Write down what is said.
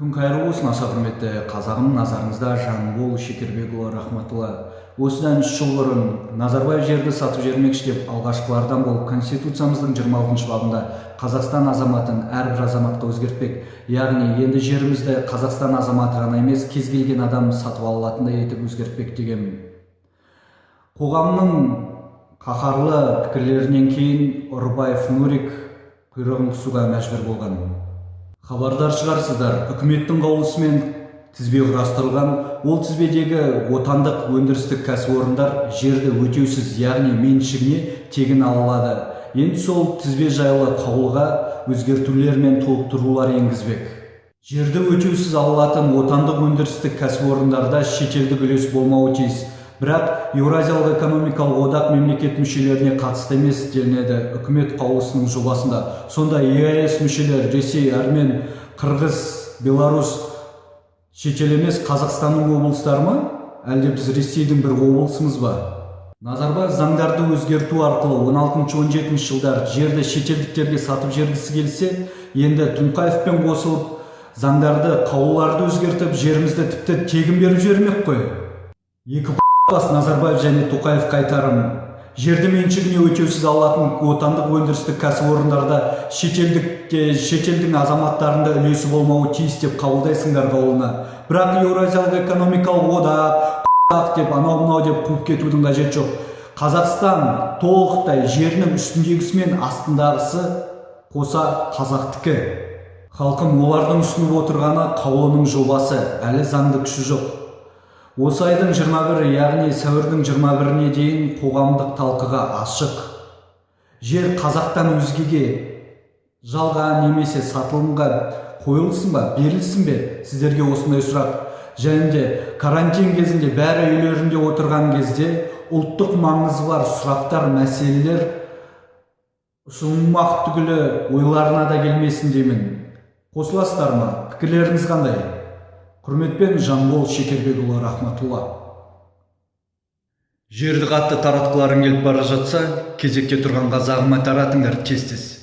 Күн қайырлы болсын, аса құрметті қазағым, назарыңызда Жанбол Шекербекұлы рахматулла. Осыдан 3 жыл бұрын Назарбаев жерді сатып жібермекші деп алғашқылардан болып Конституциямыздың 26 бабында Қазақстан азаматын әрбір азаматқа өзгертпек, яғни енді жерімізді Қазақстан азаматы ғана емес, кез келген адам сатып алатындай етіп өзгертпек деген. Қоғамның қаһарлы пікірлерінен кейін Ұрыбаев Нурик құйрығын қысуға мәжбүр болған. Хабардар шығарсыздар, үкіметтің қаулысымен тізбе құрастырылған. Ол тізбедегі отандық өндірістік кәсіпорындар жерді өтеусіз, яғни меншігіне тегін ала алады. Енді сол тізбе жайлы қаулыға өзгертулер мен толықтырулар енгізбек. Жерді өтеусіз алынатын отандық өндірістік кәсіпорындарда шетелдік үлес болмауы тиіс. Бірақ Еуразиялық экономикалық одақ мемлекет мүшелеріне қатысты емес делінеді үкімет қаулысының жобасында. Сонда ЕАЭС мүшелер Ресей, Армен, Қырғыз, Беларусь шетел емес Қазақстанның облыстары ма? Әлде біз Ресейдің бір облысымыз ба? Назарбаев заңдарды өзгерту арқылы 16-17 жылдар жерді шетелдіктерге сатып жібергісі келсе, енді Тоқаевпен қосылып заңдарды, қаулыларды өзгертіп, жерімізді тіпті тегін беріп жібермек қой. Екі Назарбаев және Тоқаев қайтарым. Жерді меншігіне өтеусіз алатын отандық өндірістік кәсіпорындарда шетелдің азаматтарында үлесі болмауы тиіс деп қабылдайсыңдар қаулына. Бірақ Еуразиялық экономикалық одақ деп анау-мынау деп қуып кетудің қажеті жоқ. Қазақстан толықтай жерінің үстіндегісі мен астындағысы қоса қазақтікі. Халқым, олардың ұсынып отырғаны қаулының жобасы, әлі заңды күші жоқ. Осы айдың 21-і, яғни сәуірдің 21-іне дейін қоғамдық талқыға ашық. Жер қазақтан өзгеге жалға немесе сатылымға қойылсын ба, берілсін бе? Сіздерге осындай сұрақ. Және де карантин кезінде бәрі үйлерінде отырған кезде ұлттық маңызы бар сұрақтар, мәселелер ұсынылмақ түгілі ойларына да келмесін деймін. Қосыласыздар ма? Пікірлеріңіз қандай? Құрметпен, Жанбол Шекербекұлы рахматулла. Жерді қатты таратқыларың келіп бара жатса, кезекте тұрған қазағыма таратыңдар тез-тез.